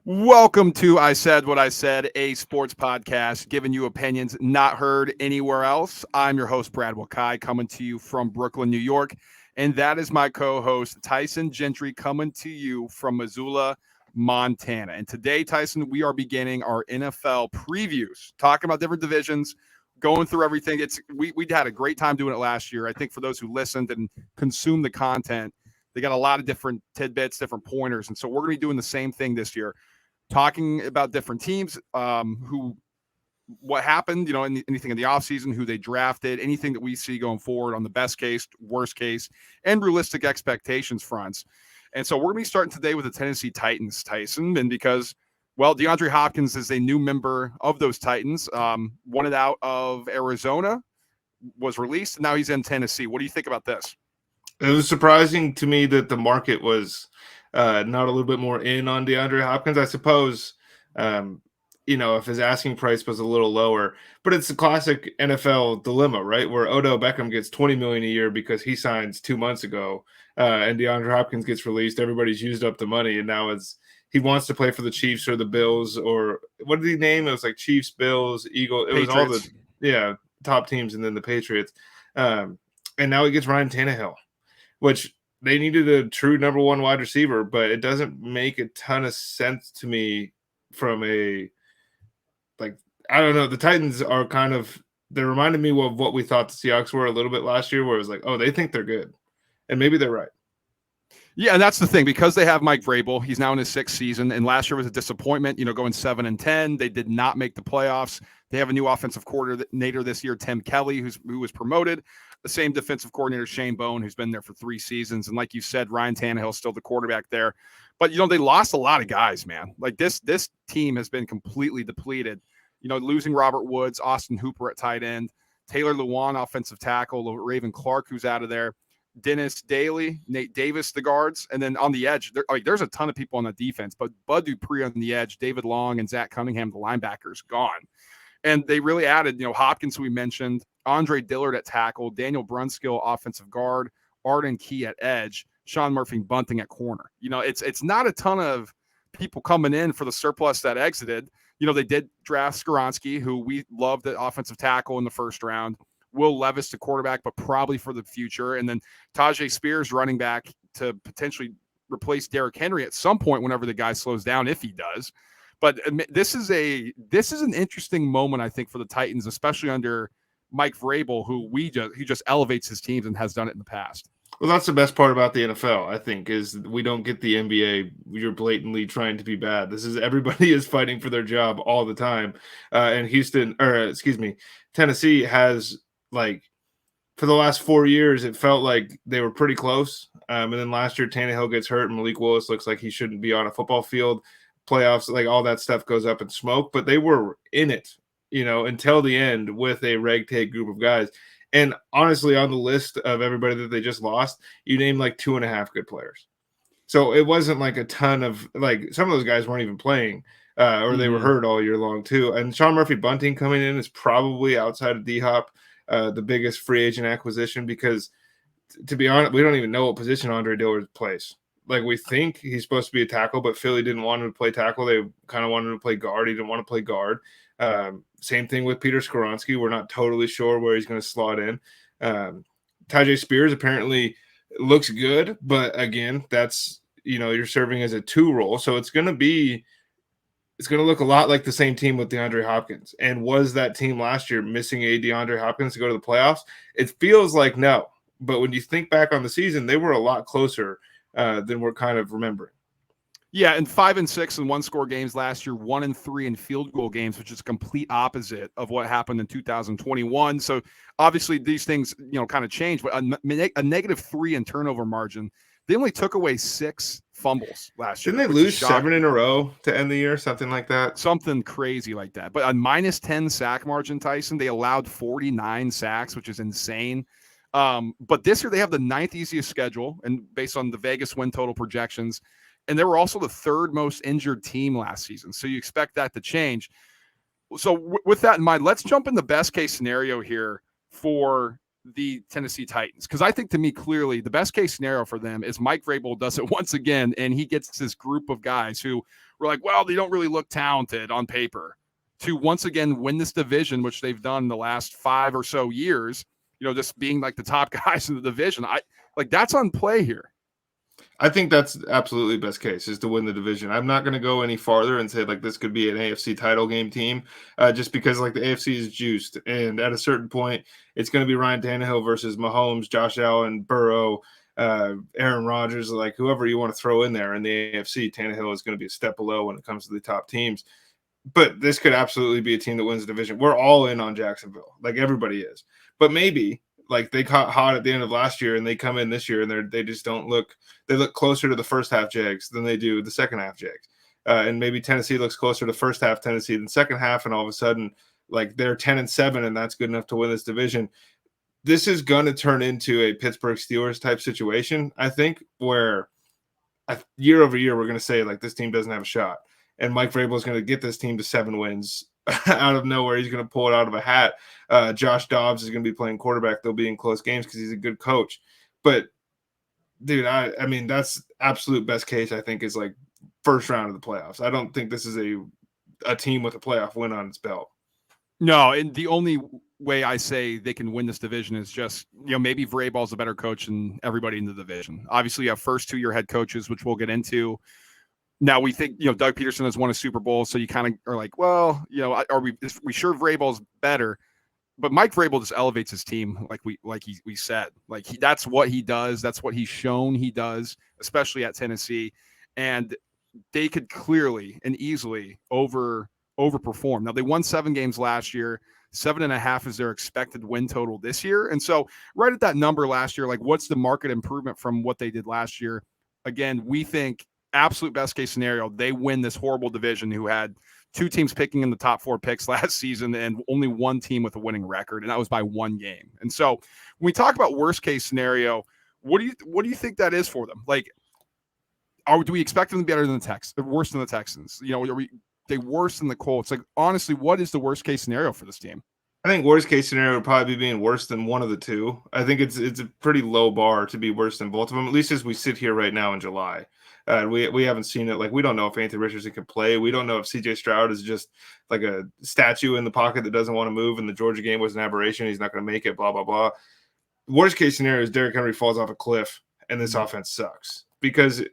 Welcome to I Said What I Said, a sports podcast giving you opinions not heard anywhere else. I'm your host, Brad Wakai, coming to you from Brooklyn, New York. And that is my co host, Tyson Gentry, coming to you from Missoula, Montana. And today, Tyson, we are beginning our NFL previews, talking about different divisions, going through everything. We had a great time doing it last year. I think for those who listened and consumed the content, they got a lot of different tidbits, different pointers. And so we're going to be doing the same thing this year, talking about different teams, what happened, anything in the offseason, who they drafted, anything that we see going forward on the best case, worst case, and realistic expectations fronts. And so we're going to be starting today with the Tennessee Titans, Tyson. And because, well, DeAndre Hopkins is a new member of those Titans, wanted out of Arizona, was released, and now he's in Tennessee. What do you think about this? It was surprising to me that the market was not a little bit more in on DeAndre Hopkins. I suppose, if his asking price was a little lower, but it's a classic NFL dilemma, right? Where Odell Beckham gets $20 million a year because he signs 2 months ago, and DeAndre Hopkins gets released. Everybody's used up the money, and now he wants to play for the Chiefs or the Bills, or what did he name? It was like Chiefs, Bills, Eagles. It Patriots. was all the top teams, and then the Patriots. And now he gets Ryan Tannehill, which they needed a true number one wide receiver, but it doesn't make a ton of sense to me from I don't know. The Titans are they reminded me of what we thought the Seahawks were a little bit last year, where it was like, oh, they think they're good. And maybe they're right. Yeah, and that's the thing, because they have Mike Vrabel. He's now in his 6th season, and last year was a disappointment, going 7-10. They did not make the playoffs. They have a new offensive coordinator this year, Tim Kelly, who was promoted. The same defensive coordinator, Shane Bowen, who's been there for 3 seasons. And like you said, Ryan Tannehill's still the quarterback there. But, they lost a lot of guys, man. Like this team has been completely depleted. Losing Robert Woods, Austin Hooper at tight end, Taylor Lewan, offensive tackle, Raven Clark, who's out of there, Dennis Daly, Nate Davis, the guards. And then on the edge, there's a ton of people on the defense, but Bud Dupree on the edge, David Long, and Zach Cunningham, the linebackers, gone. And they really added, Hopkins, who we mentioned, Andre Dillard at tackle, Daniel Brunskill, offensive guard, Arden Key at edge, Sean Murphy Bunting at corner. It's not a ton of people coming in for the surplus that exited. They did draft Skoronski, who we loved at offensive tackle in the first round. Will Levis, the quarterback, but probably for the future. And then Tajay Spears, running back, to potentially replace Derrick Henry at some point whenever the guy slows down, if he does. But this is an interesting moment, I think, for the Titans, especially under Mike Vrabel, who he just elevates his teams and has done it in the past. Well, that's the best part about the NFL, I think, is we don't get the NBA. You're blatantly trying to be bad. Everybody is fighting for their job all the time. And Tennessee has, for the last 4 years, it felt like they were pretty close. And then last year, Tannehill gets hurt, and Malik Willis looks like he shouldn't be on a football field. Playoffs, all that stuff goes up in smoke, but they were in it, until the end with a ragtag group of guys. And honestly, on the list of everybody that they just lost, you named 2.5 good players. So it wasn't a ton of some of those guys weren't even playing, or they were hurt all year long too. And Sean Murphy Bunting coming in is probably, outside of D-Hop, the biggest free agent acquisition, because to be honest, we don't even know what position Andre Dillard plays. We think he's supposed to be a tackle, but Philly didn't want him to play tackle. They kind of wanted him to play guard. He didn't want to play guard. Same thing with Peter Skoronski. We're not totally sure where he's going to slot in. Tajay Spears apparently looks good, but again, that's, you're serving as a 2 role. So it's going to look a lot like the same team with DeAndre Hopkins. And was that team last year missing a DeAndre Hopkins to go to the playoffs? It feels like no. But when you think back on the season, they were a lot closer than we're kind of remembering. Yeah, and 5-6 in 1-score games last year, 1-3 in field goal games, which is a complete opposite of what happened in 2021. So obviously these things, kind of change, but a -3 in turnover margin. They only took away 6 fumbles last year. Didn't they lose 7 in a row to end the year? Something like that? Something crazy like that. But a -10 sack margin, Tyson. They allowed 49 sacks, which is insane. But this year they have the 9th easiest schedule, and based on the Vegas win total projections. And they were also the 3rd most injured team last season. So you expect that to change. So with that in mind, let's jump in the best case scenario here for the Tennessee Titans, because I think, to me, clearly the best case scenario for them is Mike Vrabel does it once again, and he gets this group of guys who were like, well, they don't really look talented on paper, to once again win this division, which they've done in the last 5 or so years, just being like the top guys in the division. That's on play here. I think that's absolutely best case, is to win the division. I'm not going to go any farther and say like this could be an AFC title game team, just because like the AFC is juiced, and at a certain point, it's going to be Ryan Tannehill versus Mahomes, Josh Allen, Burrow, Aaron Rodgers, like whoever you want to throw in there in the AFC. Tannehill is going to be a step below when it comes to the top teams, but this could absolutely be a team that wins the division. We're all in on Jacksonville, like everybody is, but maybe. Like they caught hot at the end of last year, and they come in this year, and they just don't look. They look closer to the first half Jags than they do the second half Jags. And maybe Tennessee looks closer to first half Tennessee than second half, and all of a sudden, like they're 10-7, and that's good enough to win this division. This is going to turn into a Pittsburgh Steelers type situation, I think, where year over year we're going to say like this team doesn't have a shot, and Mike Vrabel is going to get this team to 7 wins. Out of nowhere, he's going to pull it out of a hat. Josh Dobbs is going to be playing quarterback. They'll be in close games because he's a good coach. But, dude, I mean, that's absolute best case, I think, is like first round of the playoffs. I don't think this is a team with a playoff win on its belt. No, and the only way I say they can win this division is just, maybe Vrabel's a better coach than everybody in the division. Obviously, you have first 2-year head coaches, which we'll get into. Now we think, Doug Peterson has won a Super Bowl, so you kind of are like, well, are we sure Vrabel's better? But Mike Vrabel just elevates his team, like we said. Like that's what he does. That's what he's shown he does, especially at Tennessee. And they could clearly and easily overperform. Now they won 7 games last year. 7.5 is their expected win total this year. And so right at that number last year, like what's the market improvement from what they did last year? Again, we think absolute best case scenario, they win this horrible division who had 2 teams picking in the top 4 picks last season and only 1 team with a winning record, and that was by 1 game. And so when we talk about worst case scenario, what do you think that is for them? Like, do we expect them to be better than the Texans, worse than the Texans? Are they worse than the Colts? Like, honestly, what is the worst case scenario for this team? I think worst case scenario would probably be being worse than one of the two. I think it's a pretty low bar to be worse than both of them, at least as we sit here right now in July. We haven't seen it. Like, we don't know if Anthony Richardson can play. We don't know if CJ Stroud is just like a statue in the pocket that doesn't want to move, and the Georgia game was an aberration. He's not going to make it, blah, blah, blah. Worst case scenario is Derrick Henry falls off a cliff, and this offense sucks because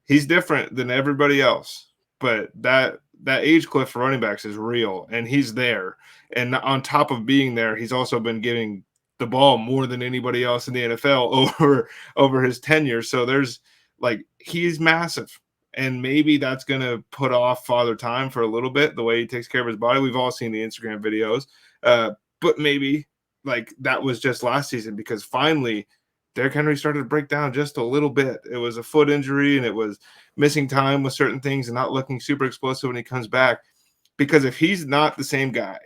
he's different than everybody else. But that age cliff for running backs is real, and he's there. And on top of being there, he's also been getting the ball more than anybody else in the NFL over his tenure. So there's like, he's massive, and maybe that's going to put off Father Time for a little bit, the way he takes care of his body. We've all seen the Instagram videos, but maybe like that was just last season because finally Derrick Henry started to break down just a little bit. It was a foot injury, and it was missing time with certain things and not looking super explosive when he comes back. Because if he's not the same guy,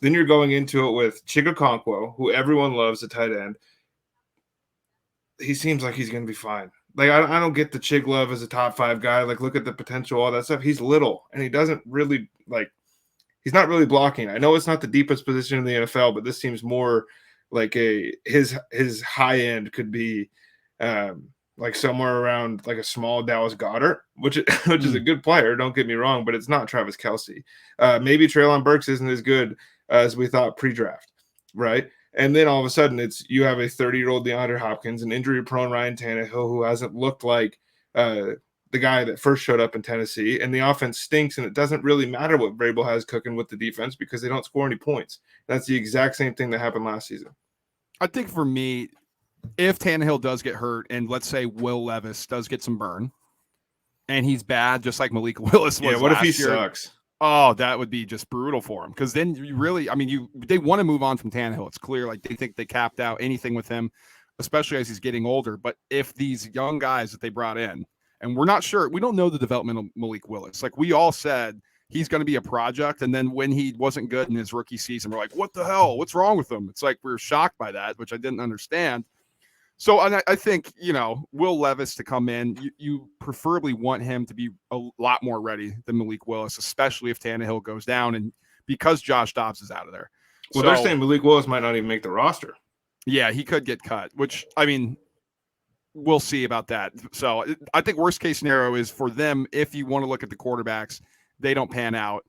then you're going into it with Chigakonkwo, who everyone loves, at tight end. He seems like he's going to be fine. Like, I don't get the Chig love as a top 5 guy. Like, look at the potential, all that stuff. He's little, and he doesn't really, like, he's not really blocking. I know it's not the deepest position in the NFL, but this seems more like his high end could be like somewhere around like a small Dallas Goedert, which is a good player. Don't get me wrong, but it's not Travis Kelce. Maybe Treylon Burks isn't as good as we thought pre-draft, right? And then all of a sudden, you have a 30-year-old DeAndre Hopkins, an injury-prone Ryan Tannehill who hasn't looked like the guy that first showed up in Tennessee, and the offense stinks, and it doesn't really matter what Vrabel has cooking with the defense because they don't score any points. That's the exact same thing that happened last season. I think for me, if Tannehill does get hurt, and let's say Will Levis does get some burn, and he's bad, just like Malik Willis was. Yeah, what if he year, sucks? Oh, that would be just brutal for him. Because then you really, they want to move on from Tannehill. It's clear, like they think they capped out anything with him, especially as he's getting older. But if these young guys that they brought in, and we're not sure, we don't know the development of Malik Willis. Like we all said, he's going to be a project. And then when he wasn't good in his rookie season, we're like, what the hell? What's wrong with him? It's like we were shocked by that, which I didn't understand. So I think, Will Levis to come in, you preferably want him to be a lot more ready than Malik Willis, especially if Tannehill goes down and because Josh Dobbs is out of there. Well, they're saying Malik Willis might not even make the roster. Yeah, he could get cut, which, I mean, we'll see about that. So I think worst case scenario is for them, if you want to look at the quarterbacks, they don't pan out.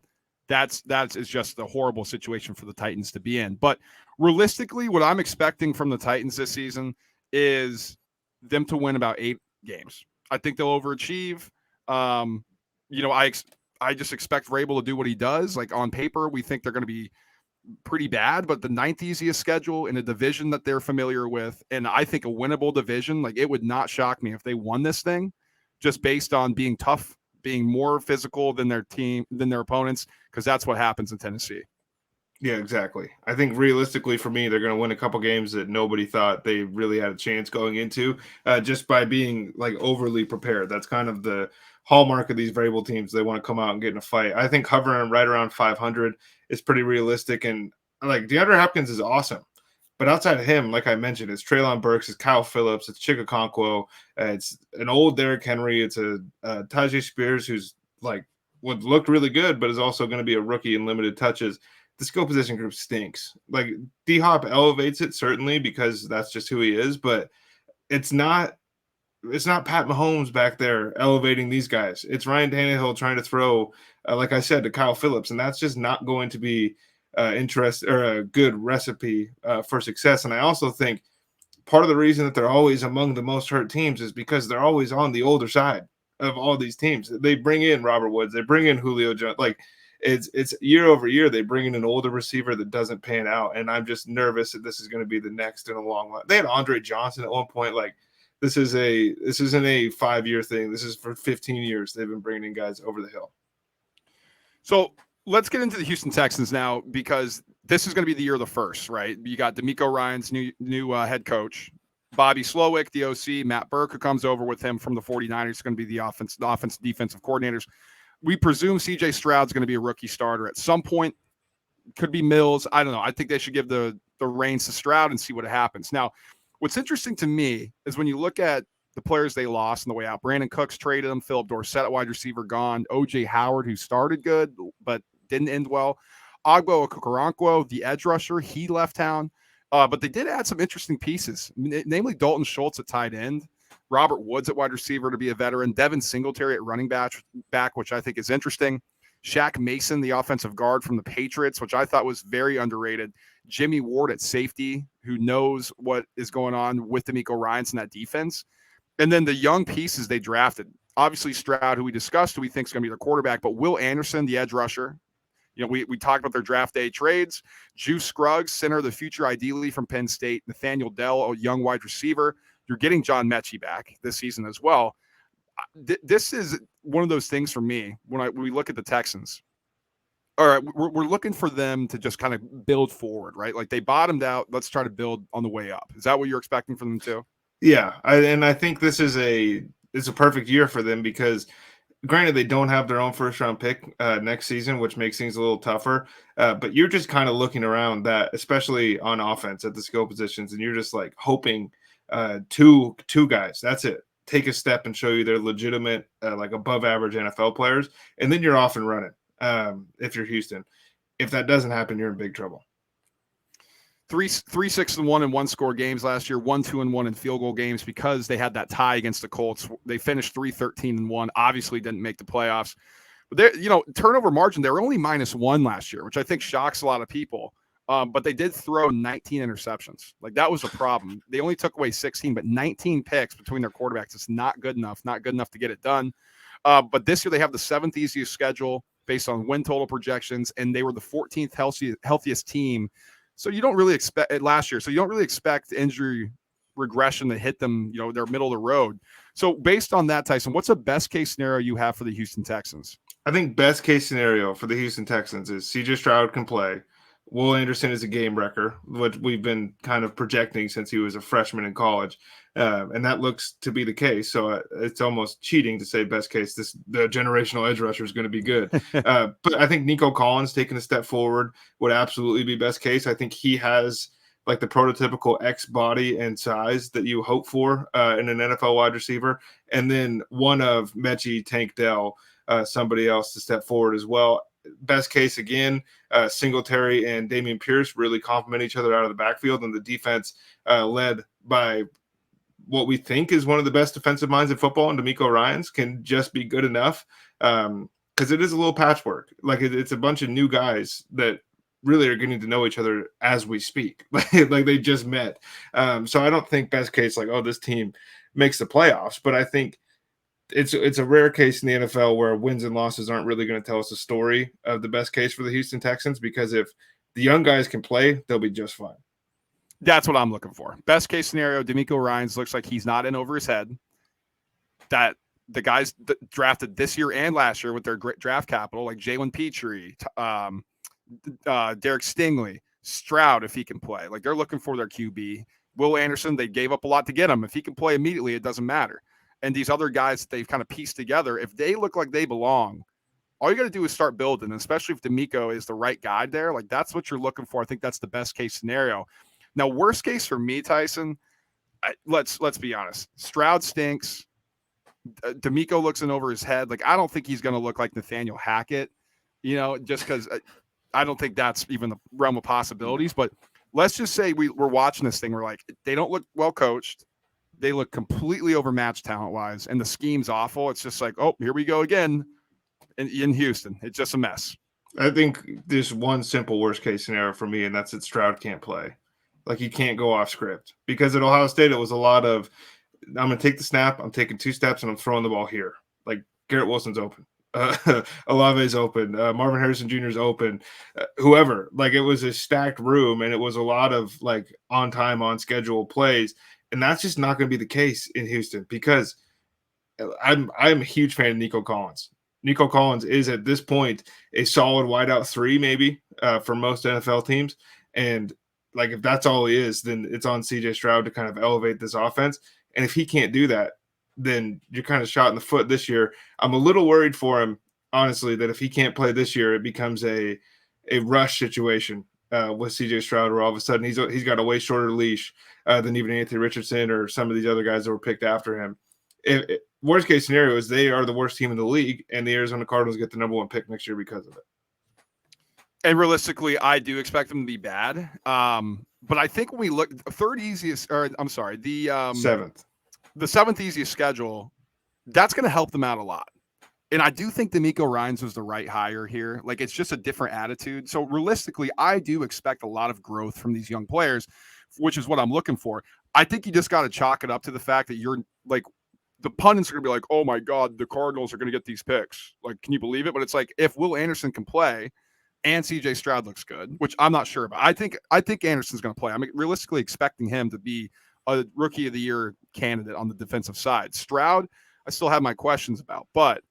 That is just a horrible situation for the Titans to be in. But realistically, what I'm expecting from the Titans this season is them to win about 8 games. I think they'll overachieve. I just expect Vrabel to do what he does. Like on paper, we think they're going to be pretty bad, but the 9th easiest schedule in a division that they're familiar with, and I think a winnable division. Like, it would not shock me if they won this thing just based on being tough, being more physical than their opponents, because that's what happens in Tennessee. Yeah, exactly. I think realistically for me, they're going to win a couple games that nobody thought they really had a chance going into, just by being like overly prepared. That's kind of the hallmark of these Vrabel teams. They want to come out and get in a fight. I think hovering right around 500 is pretty realistic. And like DeAndre Hopkins is awesome. But outside of him, like I mentioned, it's Treylon Burks, it's Kyle Phillips, it's Chika Okonkwo, it's an old Derrick Henry, it's a Tajay Spears, who's like would look really good, but is also going to be a rookie in limited touches. The skill position group stinks. Like D-Hop elevates it certainly because that's just who he is, but it's not Pat Mahomes back there elevating these guys. It's Ryan Tannehill trying to throw, like I said, to Kyle Phillips, and that's just not going to be a good recipe for success. And I also think part of the reason that they're always among the most hurt teams is because they're always on the older side of all these teams. They bring in Robert Woods, they bring in Julio Jones, like it's year over year they bring in an older receiver that doesn't pan out, and I'm just nervous that this is going to be the next in a long line. They had Andre Johnson at one point. Like this isn't a 5-year thing. This is for 15 years. They've been bringing in guys over the hill. So let's get into the Houston Texans now, because this is going to be the year of the first, right? You got D'Amico Ryan's new head coach, Bobby Slowick, the OC, Matt Burke, who comes over with him from the 49ers, going to be the offense defensive coordinators. We presume CJ Stroud's going to be a rookie starter at some point. Could be Mills. I don't know. I think they should give the reins to Stroud and see what happens. Now, what's interesting to me is when you look at the players they lost on the way out. Brandon Cooks traded them. Philip Dorsett at wide receiver gone. O.J. Howard, who started good but didn't end well. Ogbo Okoronkwo, the edge rusher, he left town. But they did add some interesting pieces, namely Dalton Schultz at tight end, Robert Woods at wide receiver to be a veteran, Devin Singletary at running back, which I think is interesting. Shaq Mason, the offensive guard from the Patriots, which I thought was very underrated. Jimmy Ward at safety, who knows what is going on with D'Amico Ryans in that defense. And then the young pieces they drafted. Obviously, Stroud, who we discussed, who we think is going to be their quarterback, but Will Anderson, the edge rusher. You know, we talked about their draft day trades. Juice Scruggs, center of the future, ideally from Penn State. Nathaniel Dell, a young wide receiver. You're getting John Mechie back this season as well. This is one of those things for me when we look at the Texans. All right, we're looking for them to just kind of build forward, right? Like they bottomed out. Let's try to build on the way up. Is that what you're expecting from them too? Yeah, I think this is it's a perfect year for them because granted they don't have their own first round pick next season, which makes things a little tougher. But you're just kind of looking around that, especially on offense at the skill positions, and you're just like hoping two guys. That's it. Take a step and show you they're legitimate, like above average NFL players, and then you're off and running. If you're Houston, if that doesn't happen, you're in big trouble. 3-6-1 in one-score games last year, 1-2-1 in field goal games because they had that tie against the Colts. They finished 3-13-1. Obviously, didn't make the playoffs, but they're turnover margin. They were only -1 last year, which I think shocks a lot of people. But they did throw 19 interceptions. Like that was a problem. They only took away 16, but 19 picks between their quarterbacks. It's not good enough. Not good enough to get it done. But this year they have the 7th easiest schedule based on win total projections, and they were the 14th healthiest team. So you don't really expect it last year. So you don't really expect injury regression to hit them. They're middle of the road. So based on that, Tyson, what's a best case scenario you have for the Houston Texans? I think best case scenario for the Houston Texans is CJ Stroud can play. Will Anderson is a game wrecker, which we've been kind of projecting since he was a freshman in college. And that looks to be the case. So it's almost cheating to say best case, the generational edge rusher is going to be good. But I think Nico Collins taking a step forward would absolutely be best case. I think he has like the prototypical X body and size that you hope for in an NFL wide receiver. And then one of Mechie, Tank Dell, somebody else to step forward as well. best case again, Singletary and Dameon Pierce really complement each other out of the backfield, and the defense led by what we think is one of the best defensive minds in football, and DeMeco Ryans can just be good enough, because it is a little patchwork. Like it's a bunch of new guys that really are getting to know each other as we speak. Like they just met. So I don't think best case like, oh, this team makes the playoffs, but I think it's a rare case in the NFL where wins and losses aren't really going to tell us a story of the best case for the Houston Texans, because if the young guys can play, they'll be just fine. That's what I'm looking for. Best case scenario, DeMeco Ryans looks like he's not in over his head. That the guys that drafted this year and last year with their great draft capital, like Jalen Petrie, Derek Stingley, Stroud, if he can play. Like they're looking for their QB. Will Anderson, they gave up a lot to get him. If he can play immediately, it doesn't matter. And these other guys that they've kind of pieced together, if they look like they belong, all you got to do is start building, especially if DeMeco is the right guy there. Like that's what you're looking for. I think that's the best case scenario. Now, worst case for me, Tyson, let's be honest. Stroud stinks. DeMeco looks in over his head. Like, I don't think he's going to look like Nathaniel Hackett, just because I don't think that's even the realm of possibilities. But let's just say we're watching this thing. We're like, they don't look well coached. They look completely overmatched talent-wise, and the scheme's awful. It's just like, oh, here we go again in Houston. It's just a mess. I think there's one simple worst-case scenario for me, and that's that Stroud can't play. Like, he can't go off script. Because at Ohio State, it was a lot of, I'm going to take the snap, I'm taking 2 steps, and I'm throwing the ball here. Like, Garrett Wilson's open. Olave's open. Marvin Harrison Jr. is open. Whoever. Like, it was a stacked room, and it was a lot of, like, on-time, on-schedule plays. And that's just not going to be the case in Houston, because I'm a huge fan of Nico Collins. Nico Collins is, at this point, a solid wideout 3, maybe, for most NFL teams. And like, if that's all he is, then it's on CJ Stroud to kind of elevate this offense. And if he can't do that, then you're kind of shot in the foot this year. I'm a little worried for him, honestly, that if he can't play this year, it becomes a rush situation with CJ Stroud, where all of a sudden he's got a way shorter leash than even Anthony Richardson or some of these other guys that were picked after him. Worst case scenario is they are the worst team in the league, and the Arizona Cardinals get the number 1 pick next year because of it. And realistically, I do expect them to be bad. But I think when we look, the 7th easiest schedule, that's going to help them out a lot. And I do think DeMeco Ryans was the right hire here. Like, it's just a different attitude. So realistically, I do expect a lot of growth from these young players, which is what I'm looking for. I think you just got to chalk it up to the fact that you're like, the pundits are going to be like, oh my God, the Cardinals are going to get these picks. Like, can you believe it? But it's like, if Will Anderson can play, and CJ Stroud looks good, which I'm not sure about. I think Anderson's going to play. I'm realistically expecting him to be a Rookie of the Year candidate on the defensive side. Stroud, I still have my questions about, but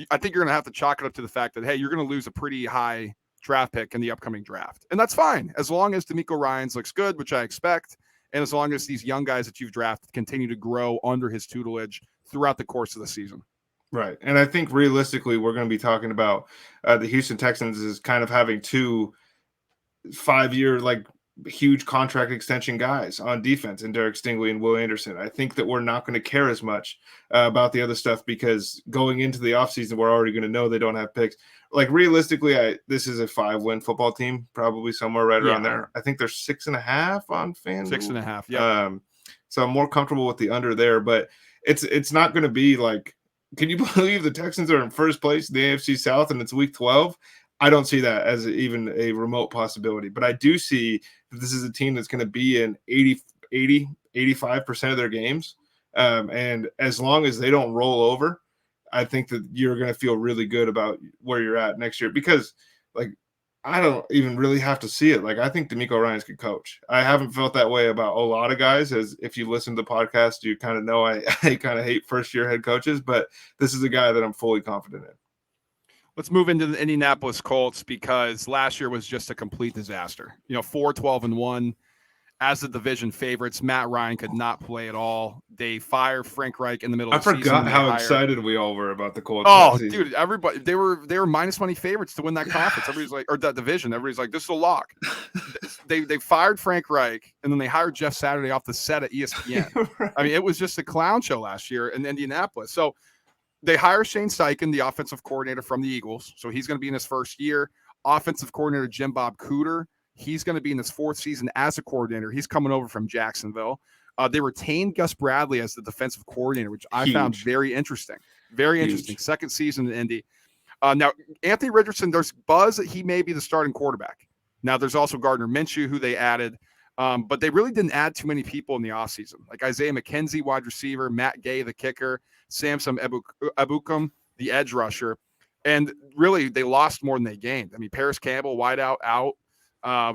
I think you're going to have to chalk it up to the fact that, hey, you're going to lose a pretty high draft pick in the upcoming draft. And that's fine, as long as DeMeco Ryans looks good, which I expect, and as long as these young guys that you've drafted continue to grow under his tutelage throughout the course of the season. Right. And I think realistically, we're going to be talking about the Houston Texans as kind of having 2 5-year, like, huge contract extension guys on defense in Derek Stingley and Will Anderson. I think that we're not going to care as much about the other stuff, because going into the offseason, we're already going to know they don't have picks. Like, realistically, this is a 5-win football team, probably somewhere right around there. I think they're 6.5 on FanDuel. 6.5, yeah. So I'm more comfortable with the under there, but it's not going to be like, can you believe the Texans are in first place in the AFC South and it's week 12? I don't see that as even a remote possibility, but I do see that this is a team that's going to be in 85% of their games. And as long as they don't roll over, I think that you're going to feel really good about where you're at next year, because, like, I don't even really have to see it. Like, I think DeMeco Ryans could coach. I haven't felt that way about a lot of guys, as if you listen to the podcast, you kind of know I kind of hate first-year head coaches, but this is a guy that I'm fully confident in. Let's move into the Indianapolis Colts, because last year was just a complete disaster. 4-12-1 as the division favorites. Matt Ryan could not play at all. They fire Frank Reich in the middle of the season. I forgot how excited we all were about the Colts. Oh, dude, everybody, they were minus money favorites to win that conference. Everybody's like, or that division. Everybody's like, this is a lock. They fired Frank Reich, and then they hired Jeff Saturday off the set at ESPN. Right. I mean, it was just a clown show last year in Indianapolis. So they hire Shane Steichen, the offensive coordinator from the Eagles. So he's going to be in his first year. Offensive coordinator Jim Bob Cooter, he's going to be in his fourth season as a coordinator. He's coming over from Jacksonville. They retained Gus Bradley as the defensive coordinator, which I found very interesting. Very interesting. Second season in Indy. Now, Anthony Richardson, there's buzz that he may be the starting quarterback. Now, there's also Gardner Minshew, who they added. But they really didn't add too many people in the offseason. Like Isaiah McKenzie, wide receiver, Matt Gay, the kicker, Samson Ebukam, the edge rusher. And really, they lost more than they gained. I mean, Paris Campbell, wideout, out.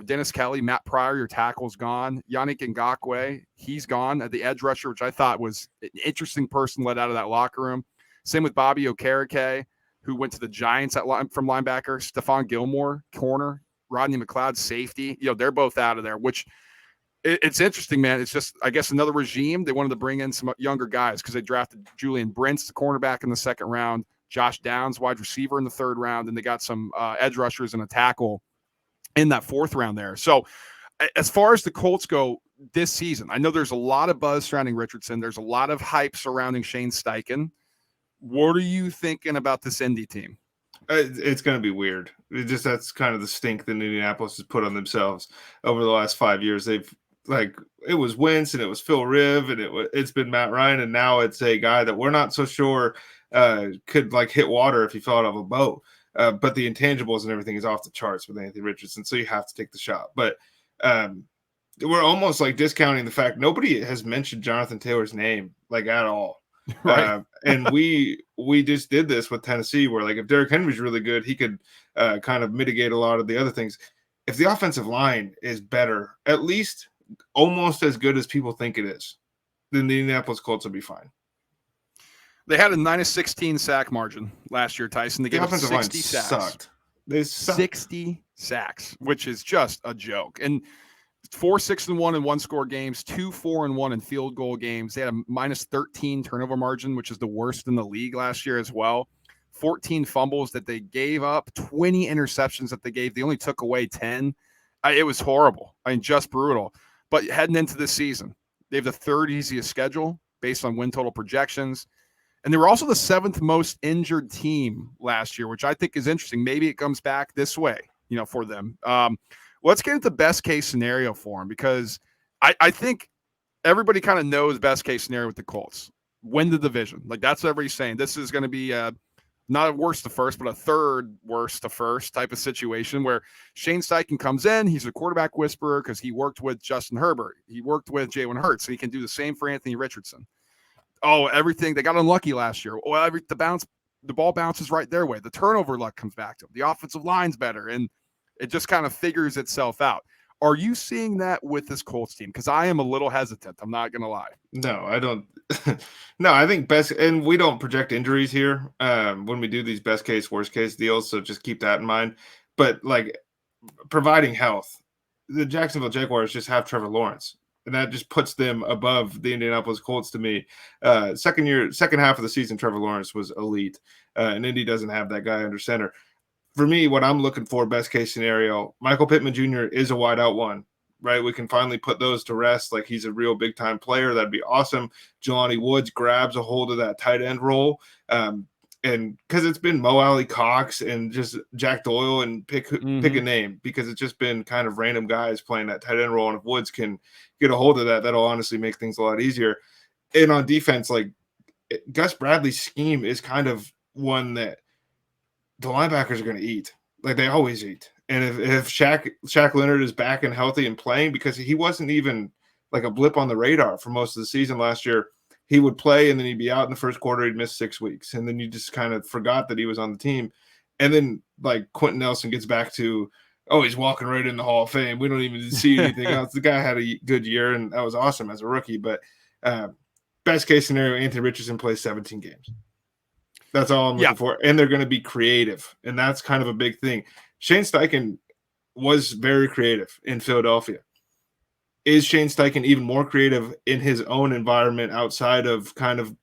Dennis Kelly, Matt Pryor, your tackle's gone. Yannick Ngakoue, he's gone at the edge rusher, which I thought was an interesting person let out of that locker room. Same with Bobby Okereke, who went to the Giants from linebacker. Stephon Gilmore, corner. Rodney McLeod, safety. They're both out of there, which it's interesting, man. It's just, I guess, another regime. They wanted to bring in some younger guys because they drafted Julian Brents, the cornerback, in the second round. Josh Downs, wide receiver, in the third round. And they got some edge rushers and a tackle in that fourth round there. So as far as the Colts go this season, I know there's a lot of buzz surrounding Richardson. There's a lot of hype surrounding Shane Steichen. What are you thinking about this Indy team? It's going to be weird. That's kind of the stink that Indianapolis has put on themselves over the last 5 years. They've it was Wentz and it was Phil Riv and it's been Matt Ryan, and now it's a guy that we're not so sure could hit water if he fell out of a boat. But the intangibles and everything is off the charts with Anthony Richardson, so you have to take the shot. But we're almost discounting the fact nobody has mentioned Jonathan Taylor's name at all. Right. And we just did this with Tennessee, where if Derrick Henry's really good, he could kind of mitigate a lot of the other things. If the offensive line is better, at least almost as good as people think it is, then the Indianapolis Colts will be fine. They had a -16 sack margin last year, Tyson. They gave up 60 sacks. Sucked. They sucked. 60 sacks, which is just a joke. And 4 6-1 in one-score games, 2 4-1 in field goal games. They had a -13 turnover margin, which is the worst in the league last year as well. 14 fumbles that they gave up, 20 interceptions that they gave. They only took away 10. It was horrible. Just brutal. But heading into this season, they have the third easiest schedule based on win total projections. And they were also the 7th most injured team last year, which I think is interesting. Maybe it comes back this way, for them. Let's get into the best case scenario for them, because I think everybody kind of knows best case scenario with the Colts. Win the division. That's what everybody's saying. This is going to be not a worst to first, but a third worst to first type of situation where Shane Steichen comes in. He's a quarterback whisperer because he worked with Justin Herbert. He worked with Jalen Hurts, and he can do the same for Anthony Richardson. Oh, everything. They got unlucky last year. Well, the ball bounces right their way. The turnover luck comes back to them. The offensive line's better, and it just kind of figures itself out. Are you seeing that with this Colts team? Because I am a little hesitant. I'm not going to lie. No, I don't. No, I think best, and we don't project injuries here when we do these best case, worst case deals. So just keep that in mind. But providing health, the Jacksonville Jaguars just have Trevor Lawrence, and that just puts them above the Indianapolis Colts to me. Second half of the season, Trevor Lawrence was elite, and Indy doesn't have that guy under center. For me, what I'm looking for, best case scenario, Michael Pittman Jr. is a wideout one, right? We can finally put those to rest. He's a real big time player. That'd be awesome. Jelani Woods grabs a hold of that tight end role. And because it's been Mo Alley Cox and just Jack Doyle and pick a name, because it's just been kind of random guys playing that tight end role. And if Woods can get a hold of that, that'll honestly make things a lot easier. And on defense, Gus Bradley's scheme is kind of one that the linebackers are going to eat. They always eat. And if Shaq Leonard is back and healthy and playing, because he wasn't even a blip on the radar for most of the season last year, he would play and then he'd be out in the first quarter. He'd miss 6 weeks. And then you just kind of forgot that he was on the team. And then Quentin Nelson gets back to, he's walking right in the Hall of Fame. We don't even see anything else. The guy had a good year, and that was awesome as a rookie. But best case scenario, Anthony Richardson plays 17 games. That's all I'm looking for. And they're going to be creative. And that's kind of a big thing. Shane Steichen was very creative in Philadelphia. Is Shane Steichen even more creative in his own environment outside of kind of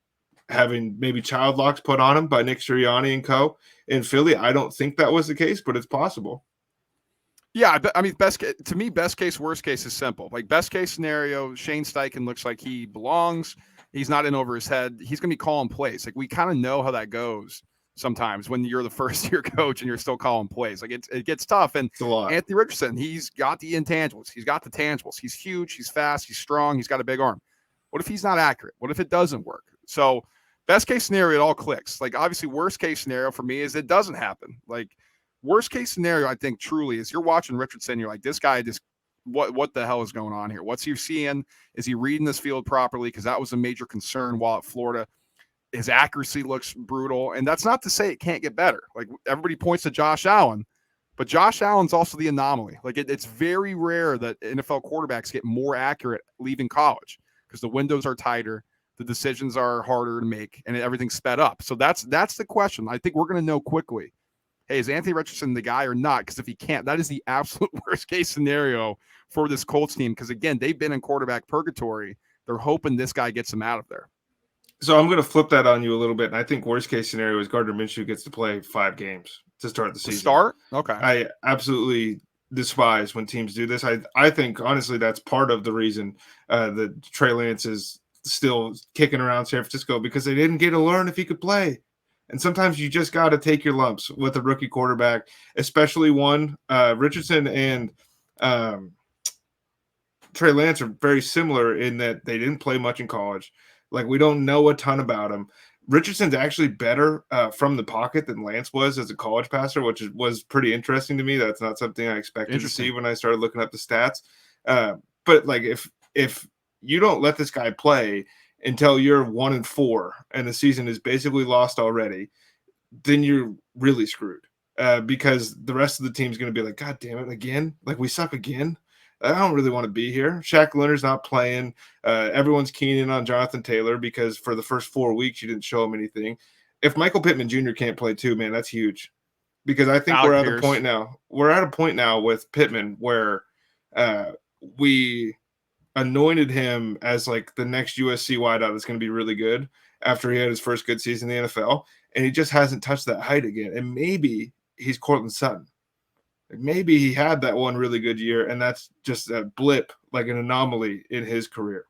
having maybe child locks put on him by Nick Sirianni and co. in Philly? I don't think that was the case, but it's possible. Yeah, I mean, best case, worst case is simple. Best case scenario, Shane Steichen looks like he belongs. He's not in over his head. He's going to be calling plays. Like, we kind of know how that goes sometimes when you're the first year coach and you're still calling plays. Like, it gets tough. And It's a lot. Anthony Richardson, he's got the intangibles. He's got the tangibles. He's huge. He's fast. He's strong. He's got a big arm. What if he's not accurate? What if it doesn't work? So best case scenario, it all clicks. Like, obviously, worst case scenario for me is it doesn't happen. Like, worst case scenario, I think truly is you're watching Richardson. You're like, this guy just, what the hell is going on here? What's he seeing? Is he reading this field properly? Because that was a major concern while at Florida. His accuracy looks brutal. And that's not to say it can't get better. Like, everybody points to Josh Allen, but Josh Allen's also the anomaly. Like, it's very rare that NFL quarterbacks get more accurate leaving college because the windows are tighter, the decisions are harder to make, and everything's sped up. So that's the question. I think we're going to know quickly. Hey, is Anthony Richardson the guy or not? Because if he can't, that is the absolute worst case scenario for this Colts team. Because, again, they've been in quarterback purgatory. They're hoping this guy gets them out of there. So I'm going to flip that on you a little bit. And I think worst case scenario is Gardner Minshew gets to play 5 games to start the season. Okay. I absolutely despise when teams do this. I think, honestly, that's part of the reason that Trey Lance is still kicking around San Francisco, because they didn't get to learn if he could play. And sometimes you just got to take your lumps with a rookie quarterback, especially one. Richardson and Trey Lance are very similar in that they didn't play much in college. Like, we don't know a ton about him. Richardson's actually better from the pocket than Lance was as a college passer, which was pretty interesting to me. That's not something I expected to see when I started looking up the stats. But like, if you don't let this guy play until you're 1-4 and the season is basically lost already, then you're really screwed because the rest of the team's going to be like, God damn it, again? Like, we suck again? I don't really want to be here. Shaq Leonard's not playing. Everyone's keening on Jonathan Taylor because for the first 4 weeks, you didn't show him anything. If Michael Pittman Jr. can't play too, man, that's huge. Because I think we're at a point now. We're at a point now with Pittman where we anointed him as like the next USC wideout that's going to be really good after he had his first good season in the NFL, and he just hasn't touched that height again. And maybe he's Cortland Sutton. Maybe he had that one really good year, and that's just a blip, like an anomaly in his career.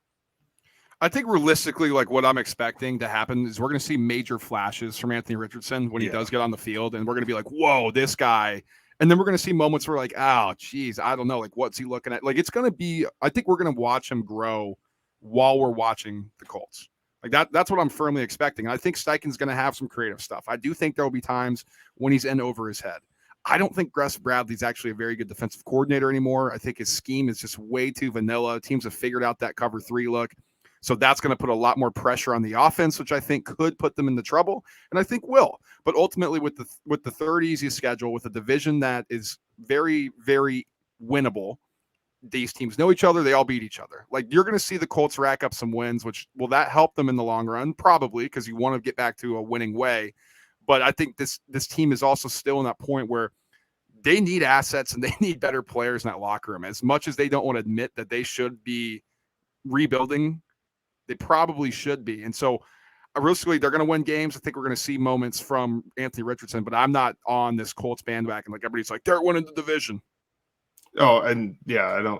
I think realistically, like, what I'm expecting to happen is we're going to see major flashes from Anthony Richardson when he does get on the field, and we're going to be like, whoa, this guy. And then we're going to see moments where, like, oh, geez, I don't know. Like, what's he looking at? Like, it's going to be – I think we're going to watch him grow while we're watching the Colts. Like, that's what I'm firmly expecting. I think Steichen's going to have some creative stuff. I do think there will be times when he's in over his head. I don't think Gus Bradley's actually a very good defensive coordinator anymore. I think his scheme is just way too vanilla. Teams have figured out that cover 3 look. So that's going to put a lot more pressure on the offense, which I think could put them into trouble, and I think will. But ultimately, with the third easiest schedule, with a division that is very, very winnable, these teams know each other. They all beat each other. Like, you're going to see the Colts rack up some wins, which will that help them in the long run? Probably, because you want to get back to a winning way. But I think this team is also still in that point where they need assets and they need better players in that locker room. As much as they don't want to admit that they should be rebuilding, they probably should be. And so, realistically, they're going to win games. I think we're going to see moments from Anthony Richardson, but I'm not on this Colts bandwagon. Like, everybody's like, they're winning the division. Oh, and yeah,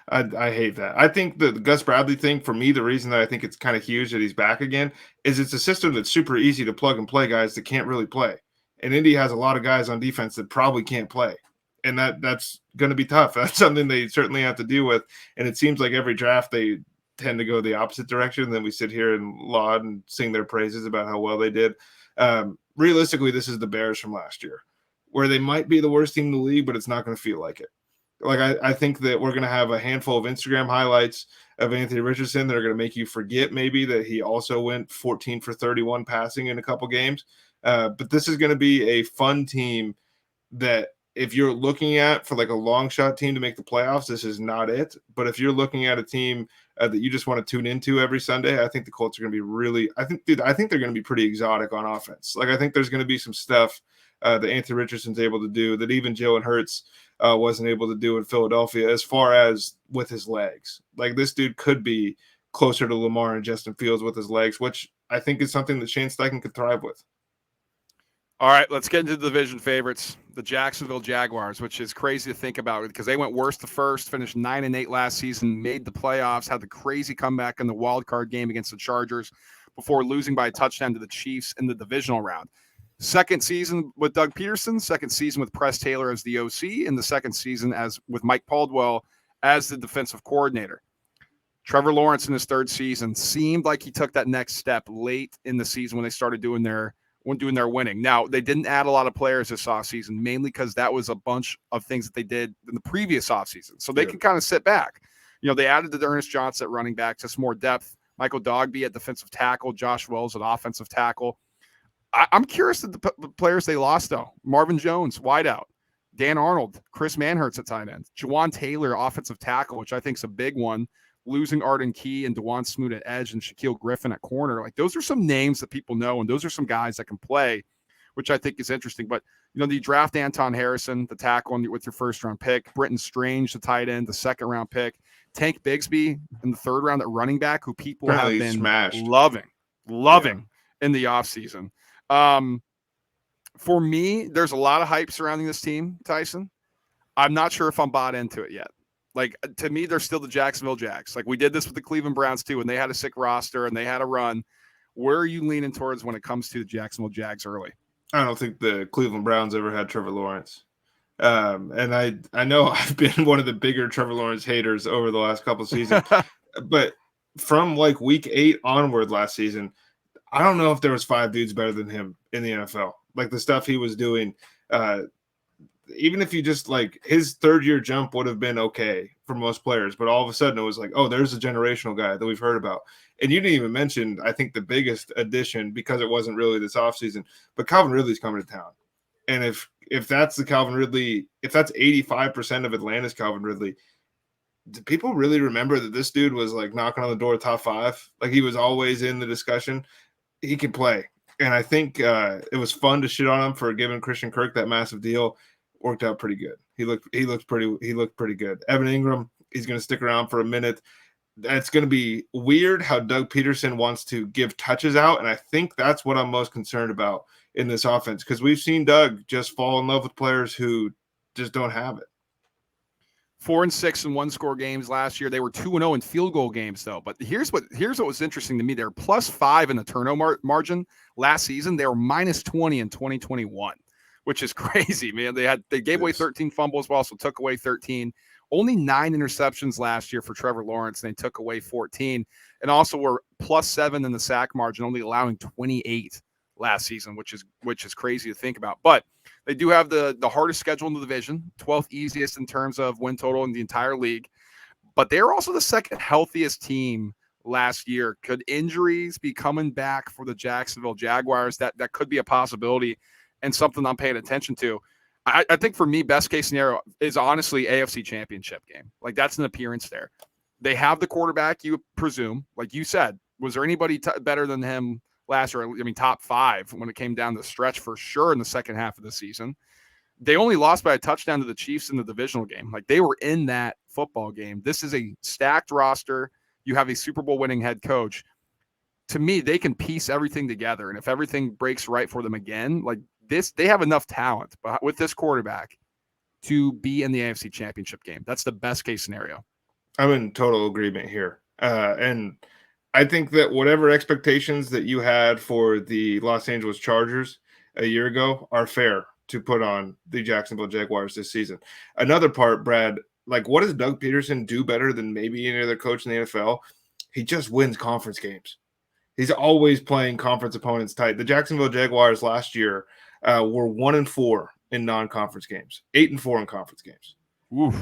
I hate that. I think the Gus Bradley thing, for me, the reason that I think it's kind of huge that he's back again is it's a system that's super easy to plug and play guys that can't really play. And Indy has a lot of guys on defense that probably can't play. And that's going to be tough. That's something they certainly have to deal with. And it seems like every draft they tend to go the opposite direction. And then we sit here and laud and sing their praises about how well they did. Realistically, this is the Bears from last year, where they might be the worst team in the league, but it's not going to feel like it. Like, I think that we're going to have a handful of Instagram highlights of Anthony Richardson that are going to make you forget maybe that he also went 14 for 31 passing in a couple games. But this is going to be a fun team that if you're looking at for like a long shot team to make the playoffs, this is not it. But if you're looking at a team that you just want to tune into every Sunday, I think the Colts are going to be really – I think they're going to be pretty exotic on offense. Like, I think there's going to be some stuff that Anthony Richardson's able to do that even Jalen Hurts wasn't able to do in Philadelphia as far as with his legs. Like, this dude could be closer to Lamar and Justin Fields with his legs, which I think is something that Shane Steichen could thrive with. All right, let's get into the division favorites, the Jacksonville Jaguars, which is crazy to think about because they went worst to first, finished 9-8 last season, made the playoffs, had the crazy comeback in the wild card game against the Chargers before losing by a touchdown to the Chiefs in the divisional round. Second season with Doug Peterson, second season with Press Taylor as the OC, and the second season as with Mike Caldwell as the defensive coordinator. Trevor Lawrence in his third season seemed like he took that next step late in the season when they started doing their winning. Now, they didn't add a lot of players this offseason, mainly because that was a bunch of things that they did in the previous offseason. So they can kind of sit back. They added the Ernest Johnson at running back, just more depth. Michael Dogby at defensive tackle, Josh Wells at offensive tackle. I'm curious at the players they lost, though. Marvin Jones, wideout. Dan Arnold, Chris Manhertz at tight end. Jawan Taylor, offensive tackle, which I think is a big one. Losing Arden Key and DeJuan Smoot at edge and Shaquille Griffin at corner. Like, those are some names that people know, and those are some guys that can play, which I think is interesting. But, you draft Anton Harrison, the tackle, with your first-round pick. Britton Strange, the tight end, the second-round pick. Tank Bigsby in the third round at running back, who people have been smashed. loving in the offseason. For me, there's a lot of hype surrounding this team, Tyson. I'm not sure if I'm bought into it yet. Like, to me, they're still the Jacksonville Jags. Like, we did this with the Cleveland Browns, too, and they had a sick roster and they had a run. Where are you leaning towards when it comes to the Jacksonville Jags early? I don't think the Cleveland Browns ever had Trevor Lawrence. And I know I've been one of the bigger Trevor Lawrence haters over the last couple of seasons. But from, like, week 8 onward last season, I don't know if there was 5 dudes better than him in the NFL. Like, the stuff he was doing, even if you just, like, his third-year jump would have been okay for most players, but all of a sudden it was like, oh, there's a generational guy that we've heard about. And you didn't even mention, I think, the biggest addition, because it wasn't really this offseason, but Calvin Ridley's coming to town. And if that's the Calvin Ridley, if that's 85% of Atlanta's Calvin Ridley, do people really remember that this dude was, like, knocking on the door top 5? Like, he was always in the discussion. He can play. And I think it was fun to shit on him for giving Christian Kirk that massive deal. Worked out pretty good. He looked pretty good. Evan Ingram, he's going to stick around for a minute. That's going to be weird how Doug Peterson wants to give touches out, and I think that's what I'm most concerned about in this offense, because we've seen Doug just fall in love with players who just don't have it. 4-6 in one-score games last year. They were 2-0 in field goal games, though. But here's what was interesting to me. They were +5 in the turnover margin last season. They were -20 in 2021. Which is crazy, man. They gave away 13 fumbles, but also took away 13. Only 9 interceptions last year for Trevor Lawrence, and they took away 14. And also were +7 in the sack margin, only allowing 28 last season, which is crazy to think about. But they do have the hardest schedule in the division, 12th easiest in terms of win total in the entire league. But they're also the second healthiest team last year. Could injuries be coming back for the Jacksonville Jaguars? That could be a possibility. And something I'm paying attention to. I think for me, best case scenario is honestly AFC Championship game. Like, that's an appearance there. They have the quarterback, you presume. Like you said, was there anybody better than him last year? I mean, top 5 when it came down the stretch for sure in the second half of the season. They only lost by a touchdown to the Chiefs in the divisional game. Like, they were in that football game. This is a stacked roster. You have a Super Bowl winning head coach. To me, they can piece everything together. And if everything breaks right for them again, like, they have enough talent with this quarterback to be in the AFC Championship game. That's the best case scenario. I'm in total agreement here. And I think that whatever expectations that you had for the Los Angeles Chargers a year ago are fair to put on the Jacksonville Jaguars this season. Another part, Brad, like, what does Doug Peterson do better than maybe any other coach in the NFL? He just wins conference games. He's always playing conference opponents tight. The Jacksonville Jaguars last year were 1-4 in non-conference games, 8-4 in conference games. Oof.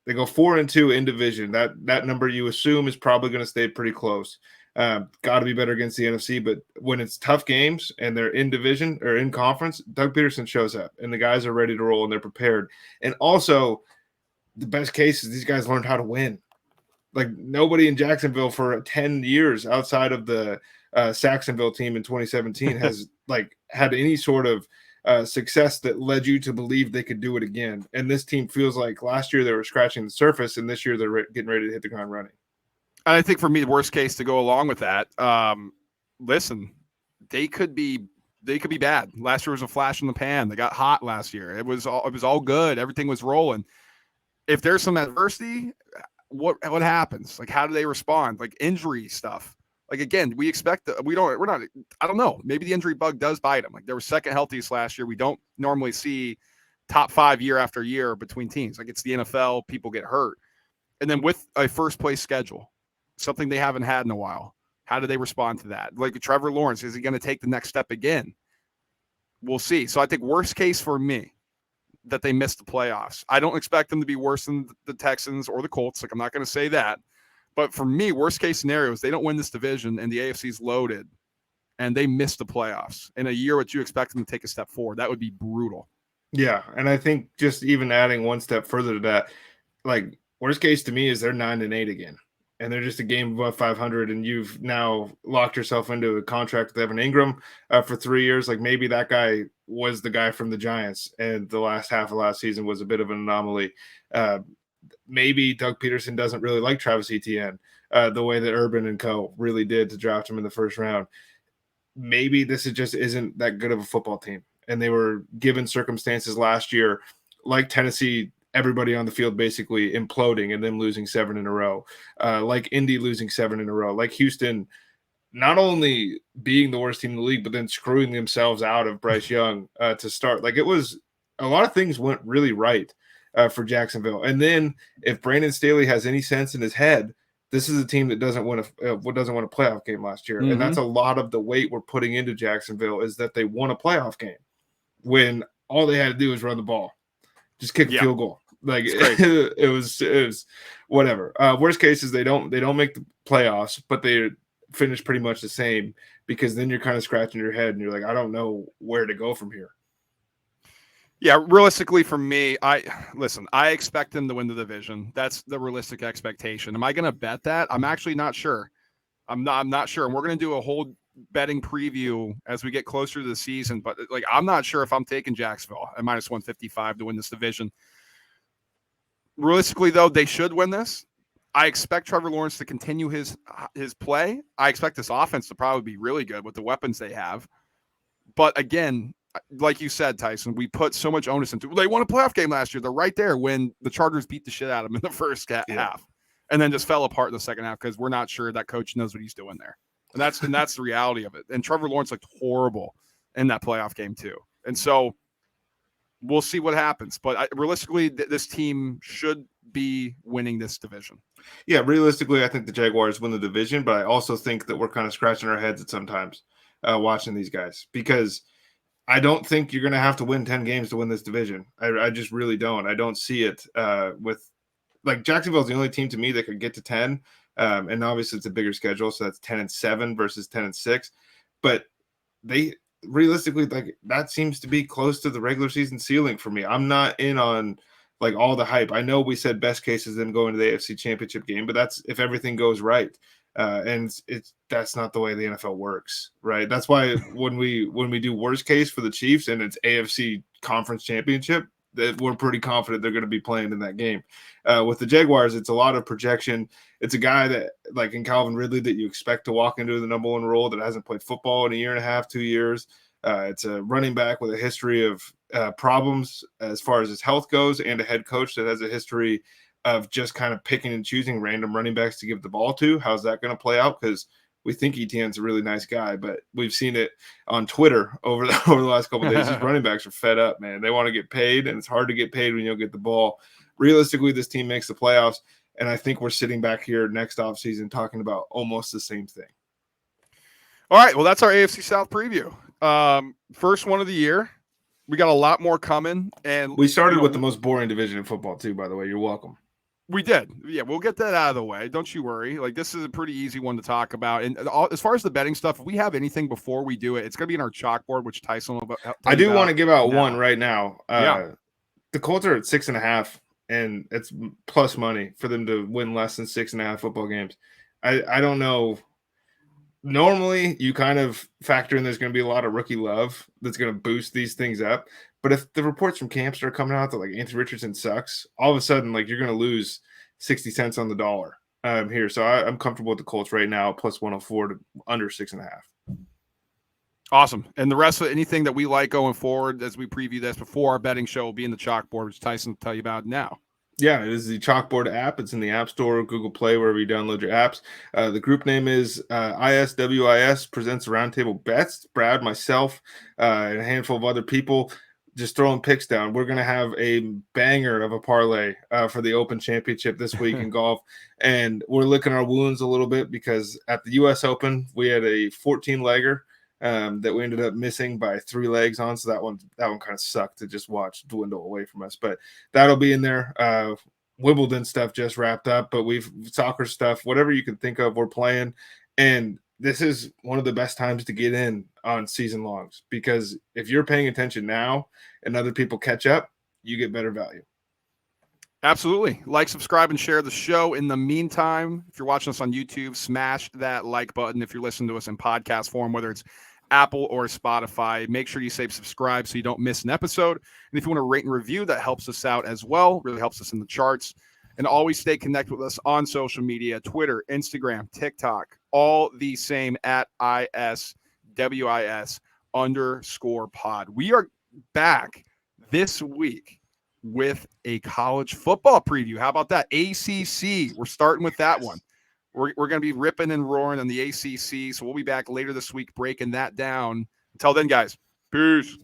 They go 4-2 in division. That number you assume is probably going to stay pretty close. Got to be better against the NFC, but when it's tough games and they're in division or in conference, Doug Peterson shows up and the guys are ready to roll and they're prepared. And also, the best case is these guys learned how to win. Like, nobody in Jacksonville for 10 years outside of the Saxonville team in 2017 has like had any sort of success that led you to believe they could do it again. And this team feels like last year they were scratching the surface, and this year they're getting ready to hit the ground running. And I think for me, the worst case to go along with that, listen, they could be they could be bad. Last year was a flash in the pan. They got hot last year. It was all good. Everything was rolling. If there's some adversity, what happens? Like, how do they respond? Like injury stuff. Like, again, we expect that we're not, I don't know. Maybe the injury bug does bite them. Like, they were second healthiest last year. We don't normally see top 5 year after year between teams. Like, it's the NFL, people get hurt. And then with a first place schedule, something they haven't had in a while, how do they respond to that? Like Trevor Lawrence, is he going to take the next step again? We'll see. So I think worst case for me, that they missed the playoffs. I don't expect them to be worse than the Texans or the Colts. Like, I'm not going to say that. But for me, worst case scenario is they don't win this division and the AFC's loaded and they miss the playoffs in a year which you expect them to take a step forward. That would be brutal. Yeah. And I think just even adding one step further to that, like worst case to me is they're 9-8 again. And they're just a game above 500, and you've now locked yourself into a contract with Evan Ingram for 3 years. Like maybe that guy was the guy from the Giants, and the last half of last season was a bit of an anomaly. Maybe Doug Peterson doesn't really like Travis Etienne the way that Urban and co. really did to draft him in the first round. Maybe this just isn't that good of a football team, and they were given circumstances last year, like Tennessee. Everybody on the field basically imploding and them losing 7 in a row, like Indy losing 7 in a row, like Houston not only being the worst team in the league, but then screwing themselves out of Bryce Young to start. Like it was a lot of things went really right for Jacksonville. And then if Brandon Staley has any sense in his head, this is a team that doesn't win a playoff game last year. Mm-hmm. And that's a lot of the weight we're putting into Jacksonville is that they won a playoff game when all they had to do was run the ball, just kick a field goal. Like it was whatever. Worst case is they don't make the playoffs, but they finish pretty much the same, because then you're kind of scratching your head and you're like, I don't know where to go from here. Yeah, realistically for me, I expect them to win the division. That's the realistic expectation. Am I going to bet that? I'm actually not sure. I'm not sure. And we're going to do a whole betting preview as we get closer to the season, but like I'm not sure if I'm taking Jacksonville at minus 155 to win this division. Realistically, though, they should win this. I expect Trevor Lawrence to continue his play. I expect this offense to probably be really good with the weapons they have. But again, like you said, Tyson, we put so much onus into. They won a playoff game last year. They're right there when the Chargers beat the shit out of them in the first half, and then just fell apart in the second half because we're not sure that coach knows what he's doing there. And that's the reality of it. And Trevor Lawrence looked horrible in that playoff game too. And so we'll see what happens. But realistically, this team should be winning this division. Yeah, realistically, I think the Jaguars win the division, but I also think that we're kind of scratching our heads at sometimes watching these guys, because I don't think you're going to have to win 10 games to win this division. I just really don't. I don't see it with – like Jacksonville's the only team to me that could get to 10, and obviously it's a bigger schedule, so that's 10-7 versus 10-6. But they – realistically, like that seems to be close to the regular season ceiling for me. I'm not in on like all the hype. I know we said best case is them going to the AFC Championship game, but that's if everything goes right. And that's not the way the NFL works, right? That's why when we do worst case for the Chiefs and it's AFC Conference Championship, that we're pretty confident they're going to be playing in that game. With the Jaguars, it's a lot of projection. It's a guy that, like in Calvin Ridley, that you expect to walk into the number one role that hasn't played football in a year and a half, 2 years. It's a running back with a history of problems as far as his health goes, and a head coach that has a history of just kind of picking and choosing random running backs to give the ball to. How's that going to play out? Because we think Etienne's a really nice guy, but we've seen it on Twitter over the last couple of days. These running backs are fed up, man. They want to get paid, and it's hard to get paid when you don't get the ball. Realistically, this team makes the playoffs, and I think we're sitting back here next offseason talking about almost the same thing. All right, well, that's our AFC South preview. First one of the year. We got a lot more coming. And we started with the most boring division in football, too, by the way. You're welcome. We did. Yeah, we'll get that out of the way. Don't you worry. Like, this is a pretty easy one to talk about. And as far as the betting stuff, if we have anything before we do it, it's going to be in our chalkboard, which Tyson will I do want to give out one right now. Yeah. The Colts are at 6.5, and it's plus money for them to win less than 6.5 football games. I don't know. Normally, you kind of factor in there's going to be a lot of rookie love that's going to boost these things up. But if the reports from camps are coming out that like Anthony Richardson sucks, all of a sudden, like you're going to lose 60 cents on the dollar here. So I'm comfortable with the Colts right now, plus 104 to under 6.5. Awesome. And the rest of anything that we like going forward as we preview this before our betting show will be in the chalkboard, which Tyson will tell you about now. Yeah, it is the Chalkboard app. It's in the App Store, Google Play, wherever you download your apps. The group name is ISWIS presents Roundtable Bets. Brad, myself, and a handful of other people just throwing picks down. We're going to have a banger of a parlay for the Open Championship this week in golf. And we're licking our wounds a little bit because at the U.S. Open, we had a 14-legger that we ended up missing by 3 legs on. So that one kind of sucked to just watch dwindle away from us. But that'll be in there. Wimbledon stuff just wrapped up, but we've soccer stuff, whatever you can think of, we're playing. And this is one of the best times to get in on season longs, because if you're paying attention now and other people catch up, you get better value. Absolutely. Like, subscribe, and share the show. In the meantime, if you're watching us on YouTube, smash that like button. If you're listening to us in podcast form, whether it's Apple or Spotify, make sure you say subscribe so you don't miss an episode. And if you want to rate and review, that helps us out as well. Really helps us in the charts. And always stay connected with us on social media, Twitter, Instagram, TikTok, all the same at ISWIS_pod. We are back this week with a college football preview. How about that? ACC. We're starting with that one. We're going to be ripping and roaring on the ACC. So we'll be back later this week breaking that down. Until then, guys, peace.